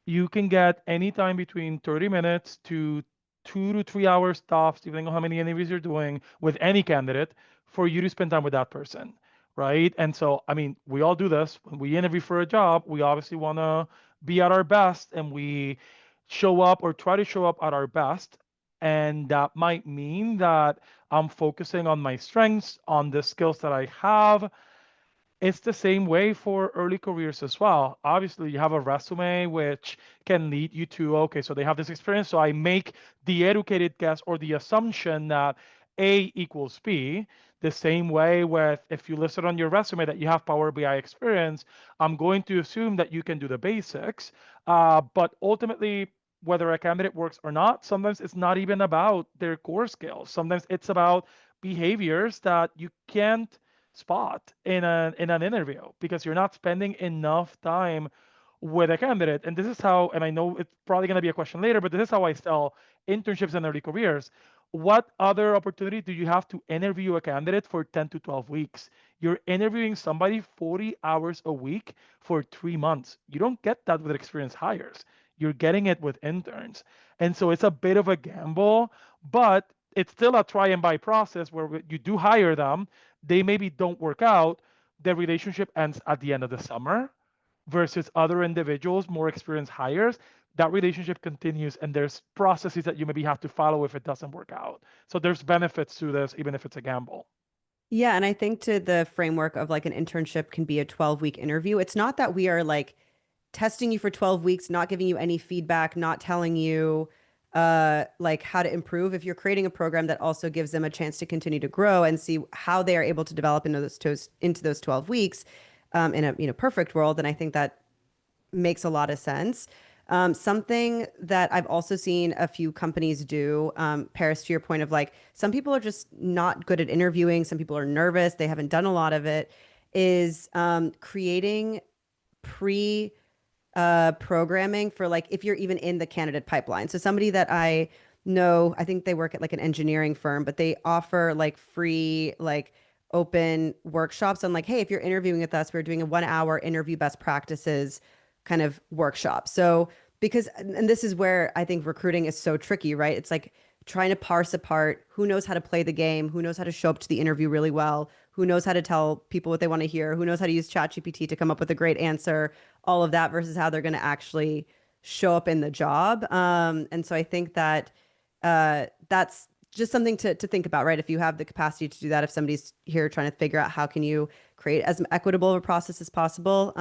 S3: you can get anytime between 30 minutes to 2 to 3 hours tops, depending on how many interviews you're doing with any candidate, for you to spend time with that person, right? And so, I mean, we all do this. When we interview for a job, we obviously want to be at our best and we show up or try to show up at our best. And that might mean that I'm focusing on my strengths, on the skills that I have. It's the same way for early careers as well. Obviously, you have a resume which can lead you to, okay, so they have this experience. So I make the educated guess or the assumption that A equals B. The same way with if you listed on your resume that you have Power BI experience, I'm going to assume that you can do the basics. But ultimately, whether a candidate works or not, sometimes it's not even about their core skills. Sometimes it's about behaviors that you can't spot in an interview because you're not spending enough time with a candidate. And this is how, and I know it's probably going to be a question later, but this is how I sell internships and early careers. What other opportunity do you have to interview a candidate for 10 to 12 weeks? You're interviewing somebody 40 hours a week for 3 months. You don't get that with experienced hires. You're getting it with interns. And so it's a bit of a gamble, but it's still a try and buy process where you do hire them, they maybe don't work out, the relationship ends at the end of the summer versus other individuals, more experienced hires, that relationship continues and there's processes that you maybe have to follow if it doesn't work out. So there's benefits to this, even if it's a gamble.
S1: Yeah, and I think to the framework of like an internship can be a 12-week interview. It's not that we are like testing you for 12 weeks, not giving you any feedback, not telling you like how to improve. If you're creating a program that also gives them a chance to continue to grow and see how they are able to develop into those 12 weeks in a perfect world, then I think that makes a lot of sense. Something that I've also seen a few companies do, Paris, to your point of like, some people are just not good at interviewing, some people are nervous, they haven't done a lot of it, is creating pre programming for like if you're even in the candidate pipeline. So somebody that I know, I think they work at like an engineering firm, but they offer like free, like open workshops on like, hey, if you're interviewing with us, we're doing a 1 hour interview best practices kind of workshop. So, because, and this is where I think recruiting is so tricky, right? It's like trying to parse apart who knows how to play the game, who knows how to show up to the interview really well, who knows how to tell people what they want to hear, who knows how to use ChatGPT to come up with a great answer, all of that versus how they're going to actually show up in the job. And so I think that that's just something to think about, right? If you have the capacity to do that, if somebody's here trying to figure out how can you create as equitable of a process as possible,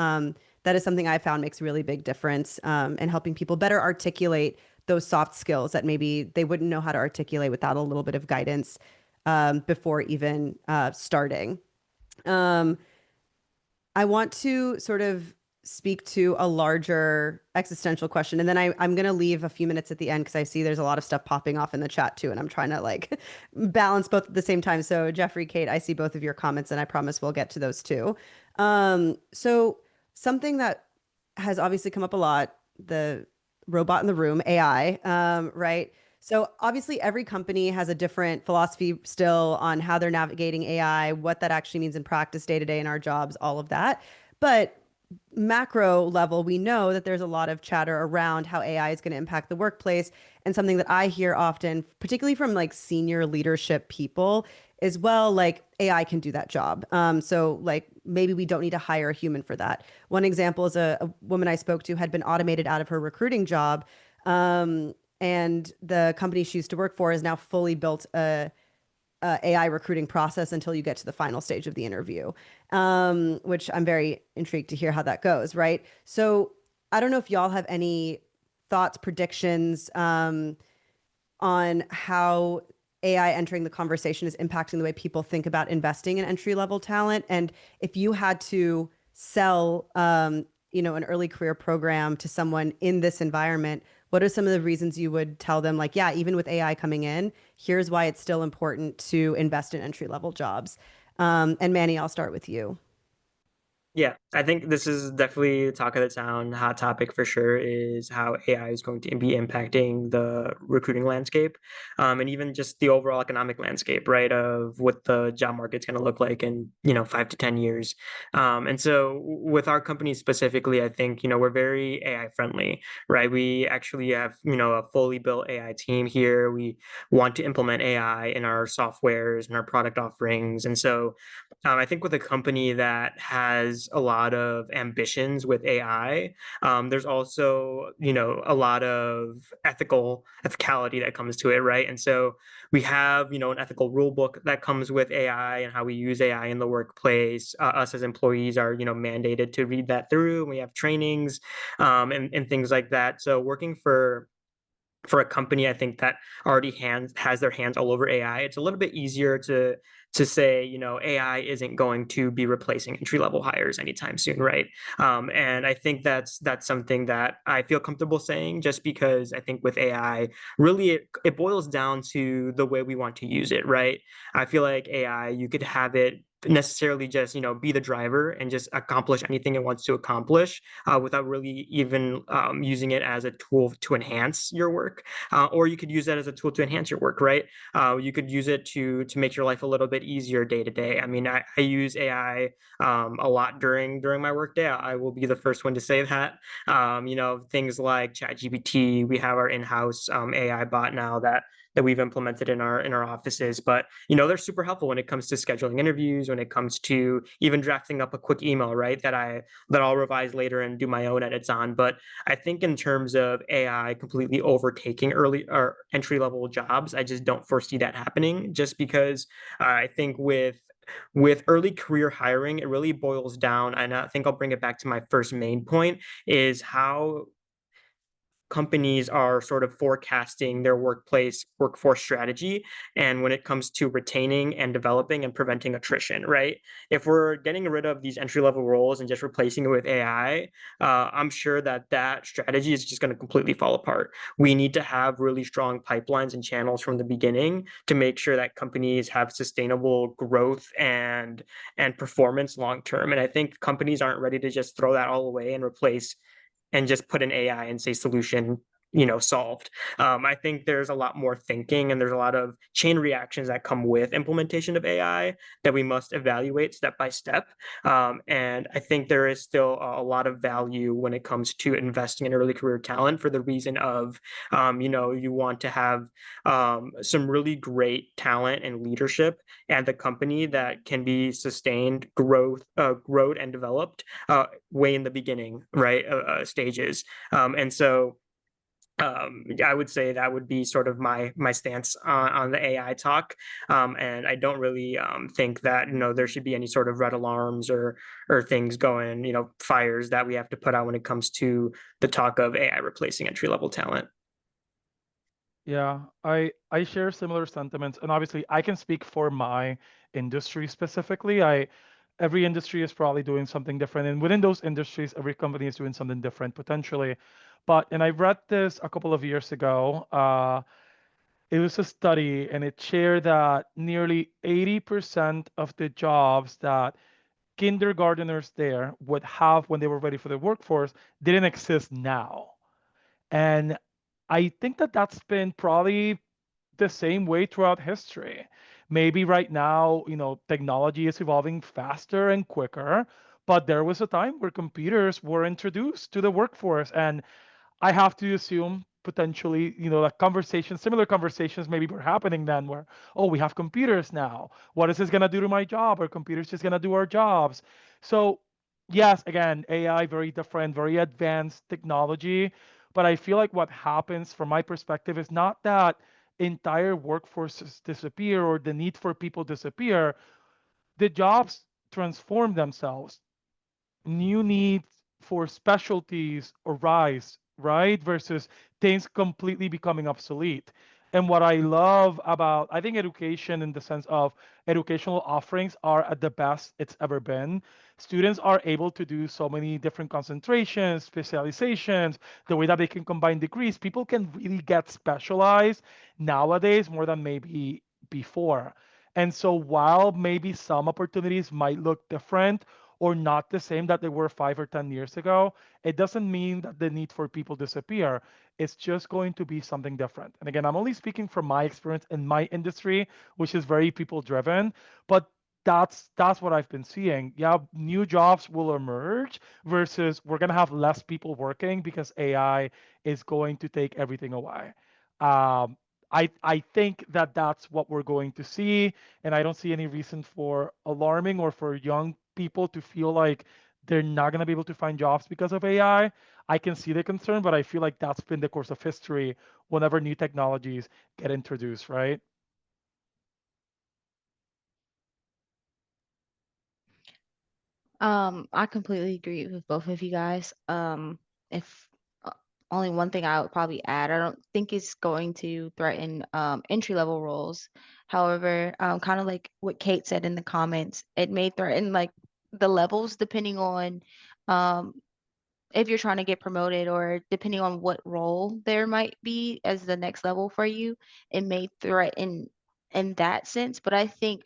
S1: that is something I found makes a really big difference in helping people better articulate those soft skills that maybe they wouldn't know how to articulate without a little bit of guidance before even starting. Um, I want to sort of speak to a larger existential question. And then I'm going to leave a few minutes at the end because I see there's a lot of stuff popping off in the chat too. And I'm trying to like balance both at the same time. So, Jeffrey, Kate, I see both of your comments and I promise we'll get to those too. So, something that has obviously come up a lot, the robot in the room, AI, right? So obviously every company has a different philosophy still on how they're navigating AI, what that actually means in practice day to day in our jobs, all of that. But macro level, we know that there's a lot of chatter around how AI is going to impact the workplace. And something that I hear often, particularly from like senior leadership people, is well, like AI can do that job. So like maybe we don't need to hire a human for that. One example is a woman I spoke to had been automated out of her recruiting job. And the company she used to work for has now fully built a AI recruiting process until you get to the final stage of the interview, which I'm very intrigued to hear how that goes, right? So I don't know if y'all have any thoughts, predictions on how AI entering the conversation is impacting the way people think about investing in entry level talent. And if you had to sell, an early career program to someone in this environment, what are some of the reasons you would tell them, like, yeah, even with AI coming in, here's why it's still important to invest in entry level jobs? And Manny, I'll start with you.
S4: Yeah, I think this is definitely talk of the town, hot topic for sure, is how AI is going to be impacting the recruiting landscape, and even just the overall economic landscape, right, of what the job market's going to look like in, 5 to 10 years. And so with our company specifically, I think, we're very AI friendly, right? We actually have, a fully built AI team here. We want to implement AI in our softwares and our product offerings. And so I think with a company that has a lot of ambitions with AI, there's also, a lot of ethicality that comes to it, right? And so we have, an ethical rule book that comes with AI and how we use AI in the workplace. Us as employees are, mandated to read that through. We have trainings and things like that. So working for a company, I think that already has their hands all over AI, it's a little bit easier to say, AI isn't going to be replacing entry level hires anytime soon, right? And I think that's something that I feel comfortable saying, just because I think with AI, really it boils down to the way we want to use it, right? I feel like AI, you could have it necessarily just be the driver and just accomplish anything it wants to accomplish without really even using it as a tool to enhance your work, or you could use that as a tool to enhance your work, right? You could use it to make your life a little bit easier day to day. I mean, I use AI a lot during my workday. I will be the first one to say that. Things like ChatGPT. We have our in-house AI bot now that we've implemented in our offices. But they're super helpful when it comes to scheduling interviews, when it comes to even drafting up a quick email, right? That I'll revise later and do my own edits on. But I think in terms of AI completely overtaking early or entry level jobs, I just don't foresee that happening, just because I think with early career hiring, it really boils down, and I think I'll bring it back to my first main point, is how companies are sort of forecasting their workforce strategy, and when it comes to retaining and developing and preventing attrition, right? If we're getting rid of these entry level roles and just replacing it with AI, I'm sure that strategy is just going to completely fall apart. We need to have really strong pipelines and channels from the beginning to make sure that companies have sustainable growth and performance long term. And I think companies aren't ready to just throw that all away and replace and just put an AI and say solution solved. I think there's a lot more thinking and there's a lot of chain reactions that come with implementation of AI that we must evaluate step by step. And I think there is still a lot of value when it comes to investing in early career talent for the reason of, you want to have some really great talent and leadership at the company that can be sustained growth and developed way in the beginning, right? Stages. And so I would say that would be sort of my stance on the AI talk, and I don't really think that there should be any sort of red alarms or things going, fires that we have to put out when it comes to the talk of AI replacing entry level talent.
S3: Yeah, I share similar sentiments, and obviously I can speak for my industry specifically. Every industry is probably doing something different, and within those industries, every company is doing something different potentially. And I read this a couple of years ago. It was a study, and it shared that nearly 80% of the jobs that kindergarteners there would have when they were ready for the workforce didn't exist now. And I think that that's been probably the same way throughout history. Maybe right now, technology is evolving faster and quicker, but there was a time where computers were introduced to the workforce. And I have to assume potentially, like similar conversations maybe were happening then where, oh, we have computers now. What is this going to do to my job? Are computers just going to do our jobs? So, yes, again, AI, very different, very advanced technology. But I feel like what happens from my perspective is not that entire workforces disappear or the need for people disappear. The jobs transform themselves, new needs for specialties arise, right? Versus things completely becoming obsolete. And what I love about, I think education in the sense of educational offerings are at the best it's ever been. Students are able to do so many different concentrations, specializations, the way that they can combine degrees. People can really get specialized nowadays more than maybe before. And so while maybe some opportunities might look different or not the same that they were 5 or 10 years ago, it doesn't mean that the need for people disappear. It's just going to be something different. And again, I'm only speaking from my experience in my industry, which is very people driven, but that's what I've been seeing. Yeah, new jobs will emerge versus we're gonna have less people working because AI is going to take everything away. Um, I think that that's what we're going to see, and I don't see any reason for alarming or for young people to feel like they're not going to be able to find jobs because of AI. I can see the concern, but I feel like that's been the course of history whenever new technologies get introduced, right?
S2: I completely agree with both of you guys. If only one thing I would probably add, I don't think it's going to threaten entry level roles. However, kind of like what Kate said in the comments, it may threaten like the levels depending on um, if you're trying to get promoted or depending on what role there might be as the next level for you, it may threaten in that sense. But I think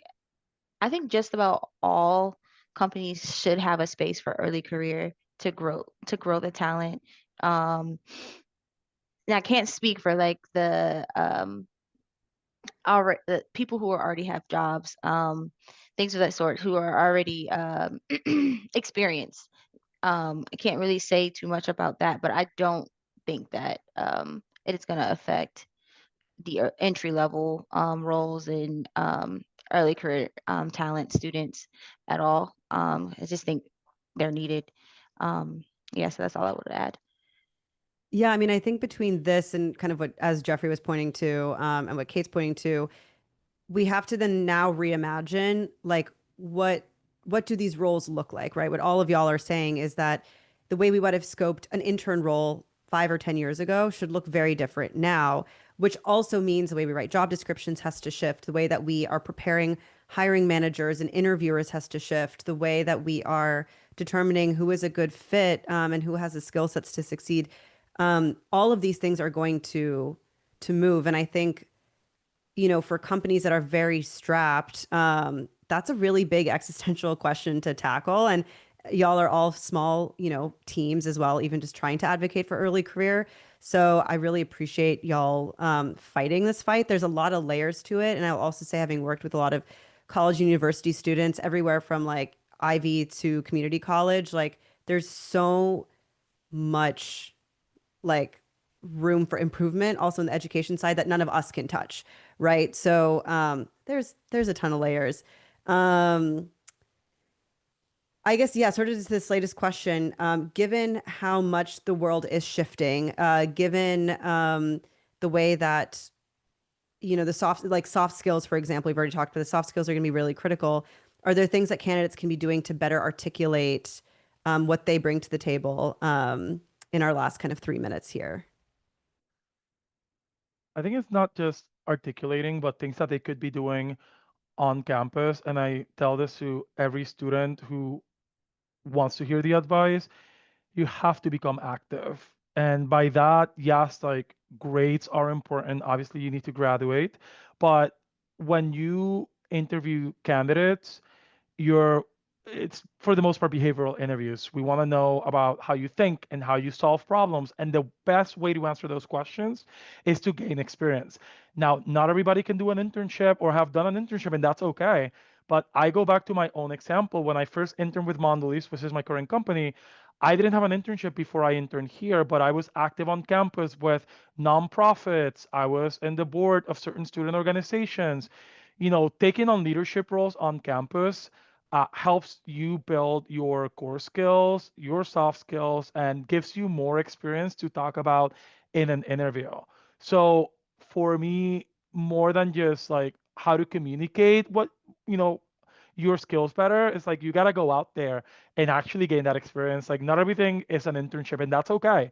S2: just about all companies should have a space for early career to grow the talent. Um, and I can't speak for like the people who already have jobs, things of that sort, who are already experienced. I can't really say too much about that, but I don't think that it is going to affect the entry level roles in early career talent students at all. I just think they're needed. Yeah, so that's all I would add.
S1: Yeah, I mean, I think between this and kind of what, as Jeffrey was pointing to, and what Kate's pointing to, we have to then now reimagine like what do these roles look like, right? What all of y'all are saying is that the way we would have scoped an intern role 5 or 10 years ago should look very different now, which also means the way we write job descriptions has to shift, the way that we are preparing hiring managers and interviewers has to shift, the way that we are determining who is a good fit, and who has the skill sets to succeed. All of these things are going to move, and I think for companies that are very strapped, that's a really big existential question to tackle. And y'all are all small, teams as well, even just trying to advocate for early career. So I really appreciate y'all fighting this fight. There's a lot of layers to it. And I'll also say, having worked with a lot of college and university students, everywhere from like Ivy to community college, like there's so much like room for improvement also in the education side that none of us can touch, right? So there's a ton of layers. Um, I guess, yeah, sort of just this latest question. Given how much the world is shifting, given the way that, the soft skills, for example, we've already talked about the soft skills are going to be really critical. Are there things that candidates can be doing to better articulate what they bring to the table in our last kind of 3 minutes here?
S3: I think it's not just articulating, but things that they could be doing on campus. And I tell this to every student who wants to hear the advice. You have to become active. And by that, yes, like grades are important. Obviously, you need to graduate. But when you interview candidates, you're it's for the most part behavioral interviews. We want to know about how you think and how you solve problems. And the best way to answer those questions is to gain experience. Now, not everybody can do an internship or have done an internship, and that's okay. But I go back to my own example. When I first interned with Mondelez, which is my current company, I didn't have an internship before I interned here, but I was active on campus with nonprofits. I was in the board of certain student organizations. Taking on leadership roles on campus helps you build your core skills, your soft skills, and gives you more experience to talk about in an interview. So for me, more than just like how to communicate you know, your skills better, it's like you got to go out there and actually gain that experience. Like not everything is an internship, and that's okay.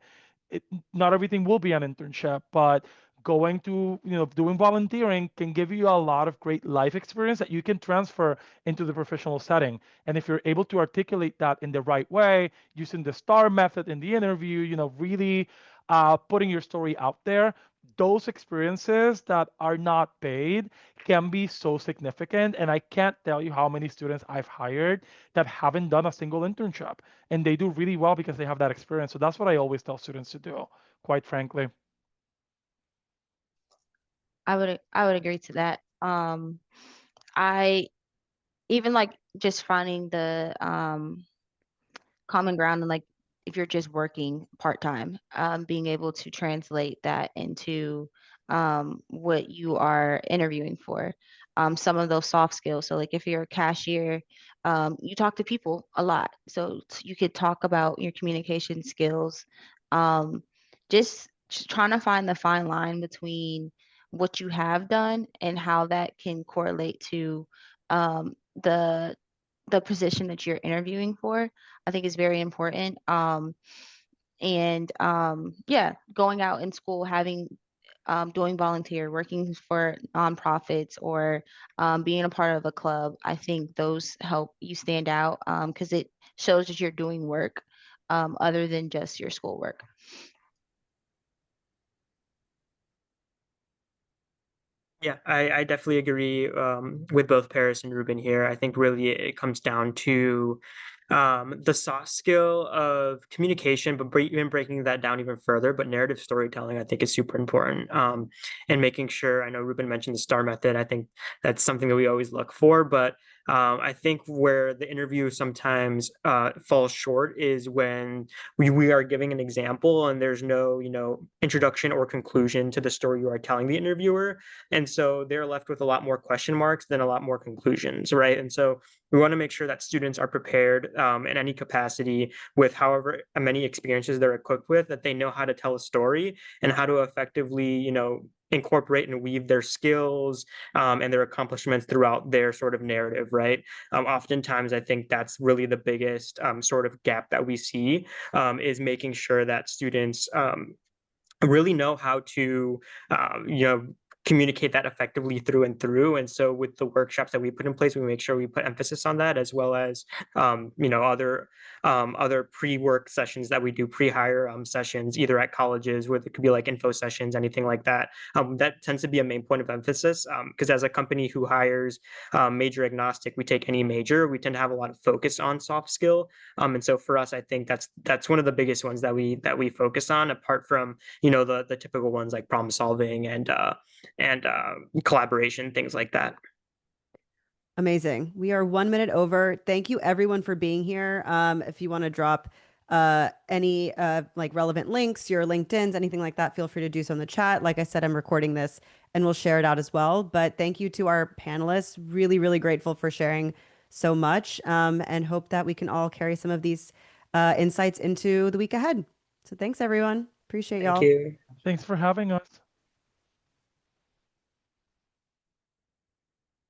S3: it, Not everything will be an internship, but going to, doing volunteering can give you a lot of great life experience that you can transfer into the professional setting. And if you're able to articulate that in the right way, using the STAR method in the interview, really putting your story out there, those experiences that are not paid can be so significant. And I can't tell you how many students I've hired that haven't done a single internship, and they do really well because they have that experience. So that's what I always tell students to do, quite frankly.
S2: I would agree to that. I even like just finding the common ground, and like if you're just working part-time, being able to translate that into what you are interviewing for. Some of those soft skills. So like if you're a cashier, you talk to people a lot. So you could talk about your communication skills. Um, just trying to find the fine line between what you have done and how that can correlate to the position that you're interviewing for, I think is very important. And yeah, going out in school, having doing volunteer, working for nonprofits, or being a part of a club, I think those help you stand out because it shows that you're doing work other than just your schoolwork.
S4: Yeah, I definitely agree with both Paris and Ruben here. I think really it comes down to the soft skill of communication, but even breaking that down even further. But narrative storytelling, I think, is super important. And making sure, I know Ruben mentioned the STAR method. I think that's something that we always look for. But I think where the interview sometimes falls short is when we are giving an example and there's no, introduction or conclusion to the story you are telling the interviewer. And so they're left with a lot more question marks than a lot more conclusions, right? And so we want to make sure that students are prepared in any capacity with however many experiences they're equipped with, that they know how to tell a story and how to effectively, incorporate and weave their skills and their accomplishments throughout their sort of narrative, right? Oftentimes, I think that's really the biggest sort of gap that we see is making sure that students really know how to, communicate that effectively through and through. And so with the workshops that we put in place, we make sure we put emphasis on that, as well as other pre-work sessions that we do, pre-hire sessions, either at colleges where there could be like info sessions, anything like that. That tends to be a main point of emphasis, because as a company who hires major agnostic, we take any major, we tend to have a lot of focus on soft skill. And so for us, I think that's one of the biggest ones that we focus on, apart from the typical ones like problem solving and collaboration, things like that.
S1: Amazing. We are 1 minute over. Thank you everyone for being here. If you want to drop any like relevant links, your LinkedIn's, anything like that, feel free to do so in the chat. Like I said, I'm recording this and we'll share it out as well. But thank you to our panelists. Really, really grateful for sharing so much, and hope that we can all carry some of these insights into the week ahead. So thanks everyone. Appreciate
S4: Thank
S1: y'all.
S4: you.
S3: Thanks for having us.